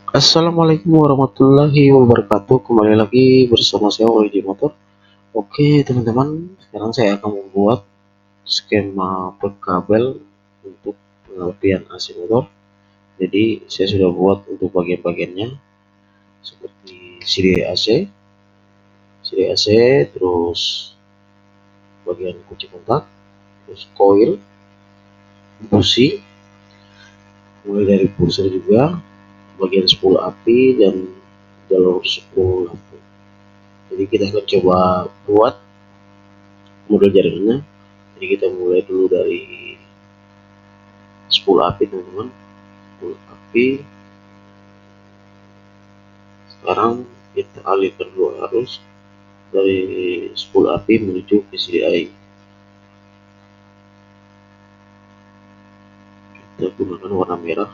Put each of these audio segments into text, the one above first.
Assalamualaikum warahmatullahi wabarakatuh. Kembali lagi bersama saya Widi Motor. Oke teman-teman, sekarang saya akan membuat skema kabel untuk pengertian AC motor. Jadi saya sudah buat untuk bagian-bagiannya seperti CD AC, terus bagian kunci kontak, terus coil, busi, mulai dari pusar juga, bagian spool api dan jalur spool lampu. Jadi kita akan coba buat model jaringannya. Jadi kita mulai dulu dari spool api teman-teman. Spool api, sekarang kita alihkan dulu arus dari spool api menuju ke CDI. Kita gunakan warna merah.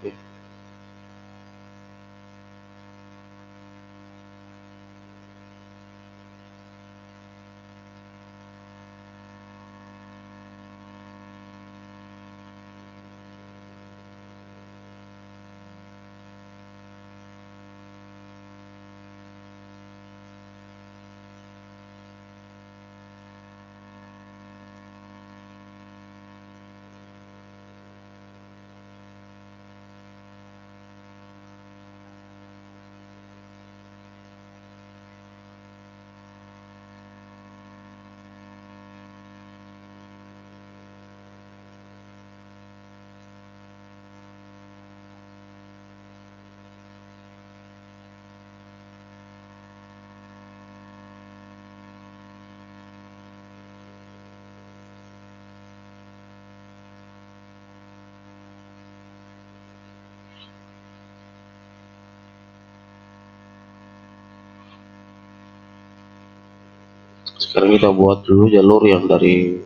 Oke. Sekarang kita buat dulu jalur yang dari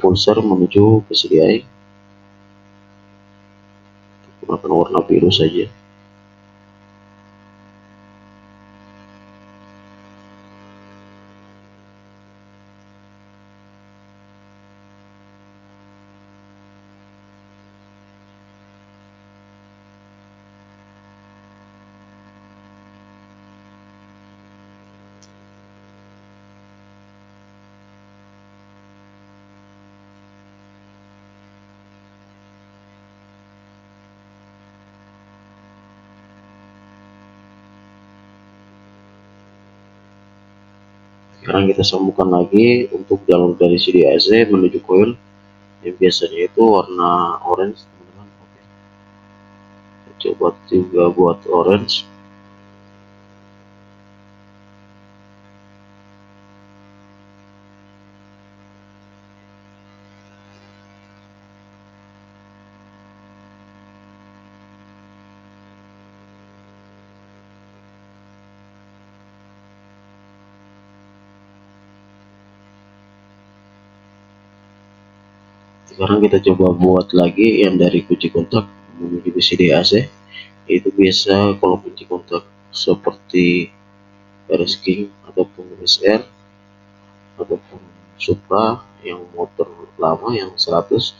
pulsar menuju ke CDI. Gunakan warna biru saja. Sekarang kita sambungkan lagi untuk jalur dari CDI menuju coil yang biasanya itu warna orange teman-teman. Oke. Kita coba juga buat orange. Sekarang kita coba buat lagi yang dari kunci kontak menuju ke CDAC. Itu biasa kalau kunci kontak seperti RS King ataupun SR ataupun Supra yang motor lama yang 100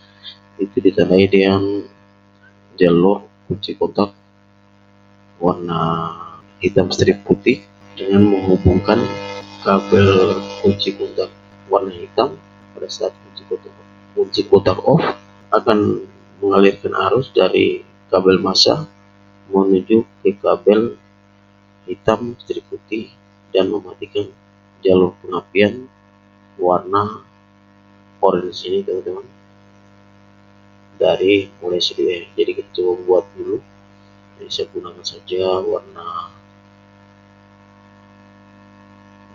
itu ditandai dengan jalur kunci kontak warna hitam strip putih dengan menghubungkan kabel kunci kontak warna hitam pada saat kunci kontak off akan mengalirkan arus dari kabel massa menuju ke kabel hitam strip putih dan mematikan jalur pengapian warna orange ini teman-teman dari mulai sini. Jadi kita coba buat dulu. Jadi saya gunakan saja warna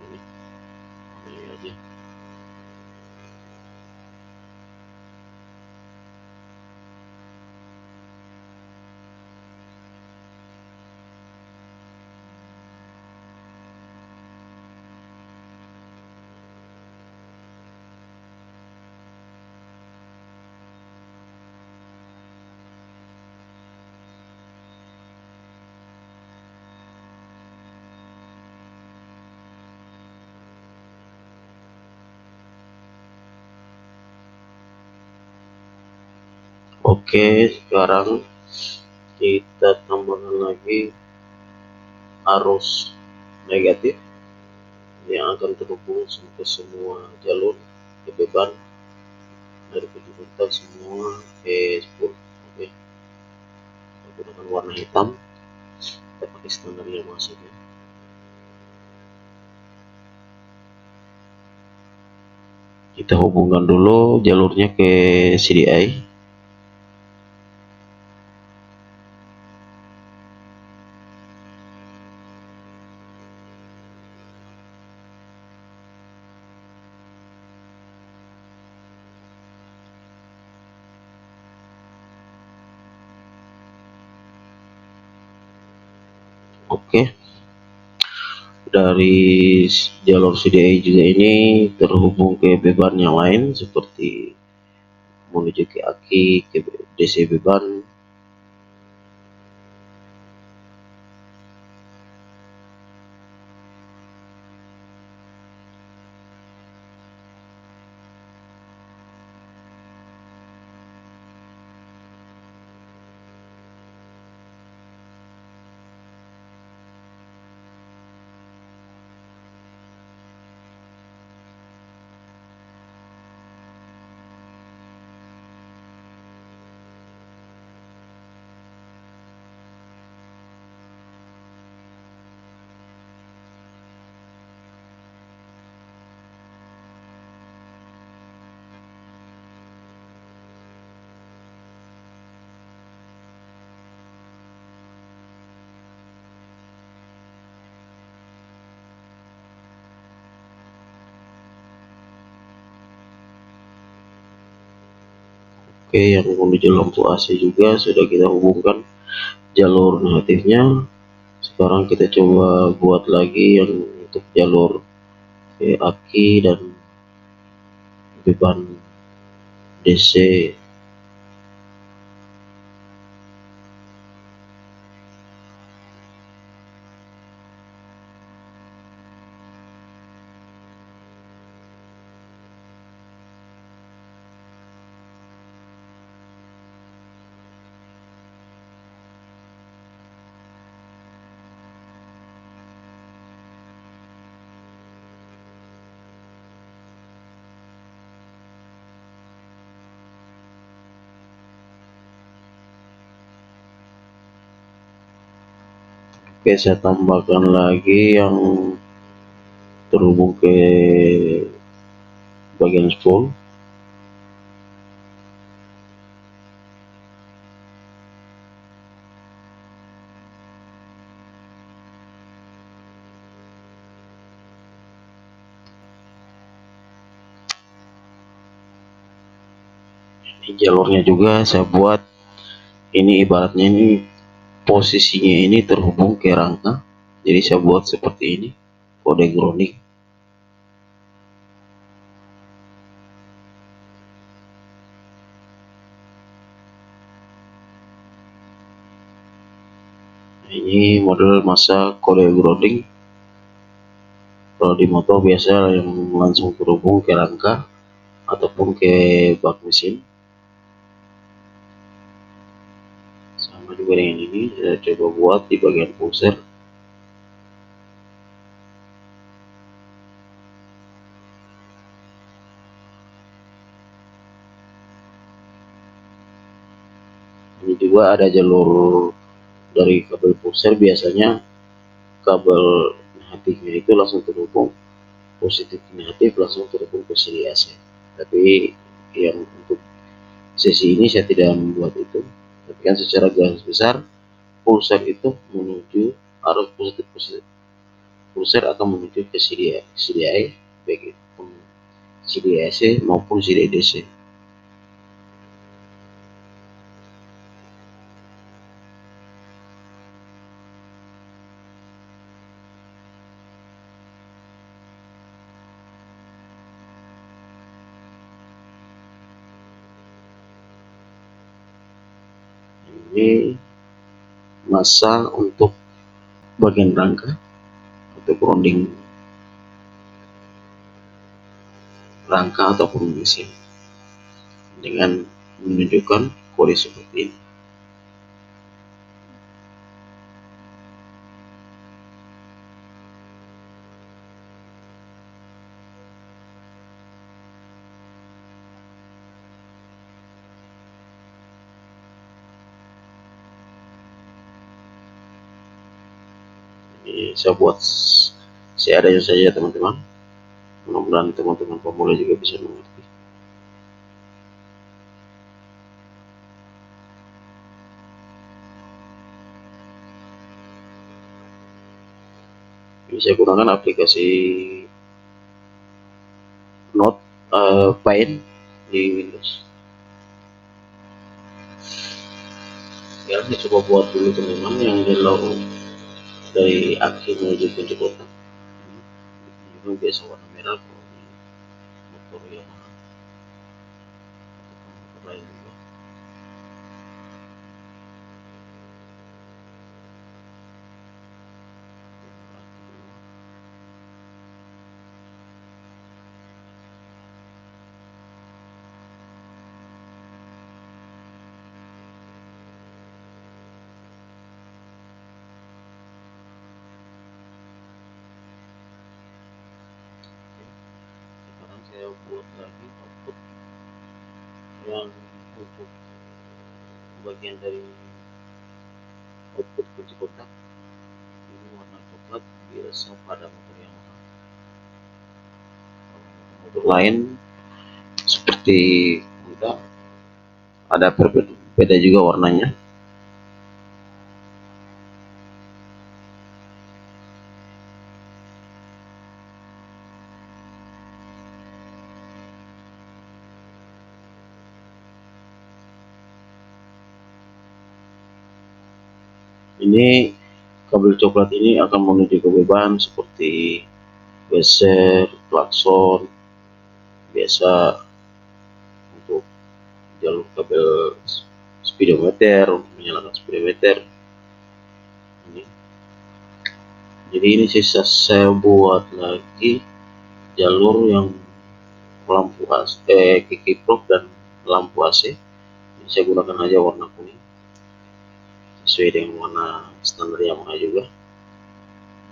ini aja. Oke, sekarang Kita tambahkan lagi arus negatif yang akan terhubung ke semua jalur ke beban dari kunci kontak semua ke 10. Oke, menggunakan warna hitam, kita pakai standar yang masuknya. Kita hubungkan dulu jalurnya ke CDI. Oke, dari jalur CDI juga ini terhubung ke beban yang lain seperti menuju ke aki, ke DC beban. Oke, yang menuju lampu AC juga sudah kita hubungkan jalur negatifnya. Sekarang kita coba buat lagi yang untuk jalur aki dan beban DC. Oke, saya tambahkan lagi yang terhubung ke bagian spool. Ini jalurnya juga saya buat, ini ibaratnya ini posisinya ini terhubung ke rangka, jadi saya buat seperti ini kode grounding. Ini model masa kode grounding. Kalau di motor biasa yang langsung terhubung ke rangka ataupun ke bak mesin. Sama juga dengan ini, saya coba buat di bagian pusher. Ini juga ada jalur dari kabel pusher, biasanya kabel negatifnya itu langsung terhubung, positif negatif langsung terhubung ke sili AC. Tapi yang untuk sesi ini saya tidak membuat itu, tapi kan secara garis besar pulsar itu menuju arus positif, pulsar akan menuju ke CDI baik itu CDI AC maupun CDI DC. Ini masa untuk bagian rangka atau grounding rangka ataupun mesin dengan menunjukkan kode seperti ini. Saya buat seadanya saja teman-teman, mudah-mudahan teman-teman pemula juga bisa mengerti. Ini saya gunakan aplikasi Note Paint di Windows. Ya, saya coba buat dulu teman-teman yang jalur dari aki menuju kunci kotak. Ini biasa warna merah kalau di motor Yamaha atau motor lain juga. Sekarang saya buat lagi output yang untuk bagian dari output kunci kotak. Ini warna coklat biasa pada motor Yamaha. Motor lain seperti Honda ada berbeda juga warnanya. Ini kabel coklat ini akan menuju ke beban seperti beser, klakson, biasa untuk jalur kabel speedometer, untuk menyalakan speedometer. Ini. Jadi ini sisa saya buat lagi jalur yang lampu AC, kickprop dan lampu AC. Ini saya gunakan aja warna kuning sesuai dengan warna standar Yamaha juga.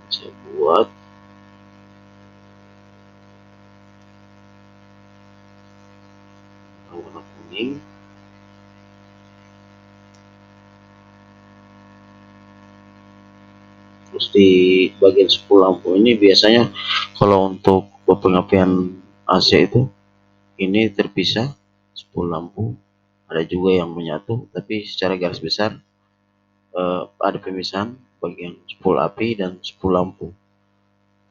Saya buat warna kuning. Terus di bagian spool lampu ini biasanya kalau untuk pengapian AC itu ini terpisah spool lampu, ada juga yang menyatu, tapi secara garis besar ada pemisahan bagian spool api dan spool lampu.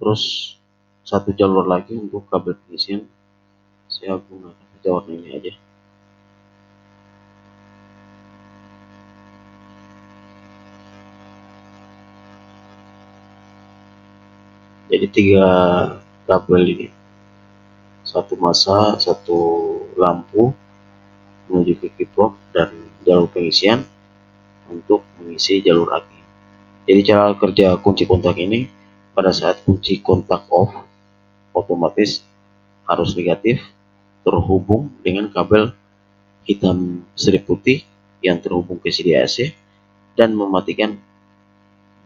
Terus satu jalur lagi untuk kabel pengisian, saya gunakan warna ini aja. Jadi 3 kabel ini, satu massa, satu lampu menuju ke kickprop dan jalur pengisian untuk mengisi jalur aki. Jadi cara kerja kunci kontak ini, pada saat kunci kontak off, otomatis arus negatif terhubung dengan kabel hitam strip putih yang terhubung ke CD AC dan mematikan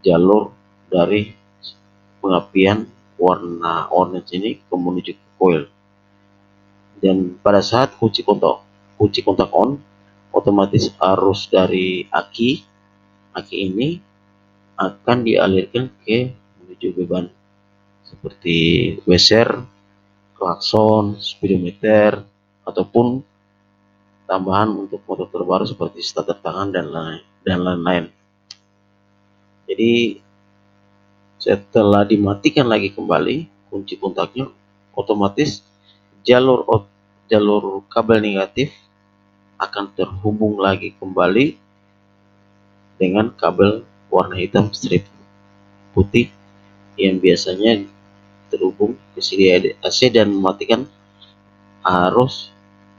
jalur dari pengapian warna orange ini ke menuju ke coil. Dan pada saat kunci kontak on, otomatis arus dari aki ini akan dialirkan ke menuju beban seperti beser, klakson, speedometer, ataupun tambahan untuk motor terbaru seperti starter tangan dan lain-lain. Jadi setelah dimatikan lagi kembali kunci kontaknya, otomatis jalur kabel negatif akan terhubung lagi kembali dengan kabel warna hitam strip putih yang biasanya terhubung ke CD AC dan mematikan arus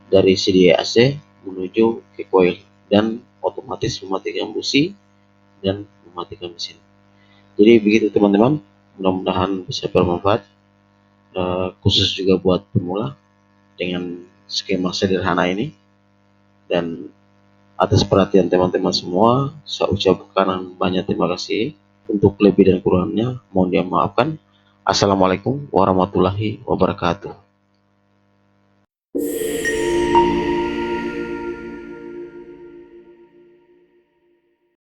dari CD AC menuju ke coil dan otomatis mematikan busi dan mematikan mesin. Jadi begitu teman-teman, mudah-mudahan bisa bermanfaat, khusus juga buat pemula dengan skema sederhana ini. Dan atas perhatian teman-teman semua, saya ucapkan banyak terima kasih. Untuk lebih dan kurangnya mohon dimaafkan. Assalamualaikum warahmatullahi wabarakatuh.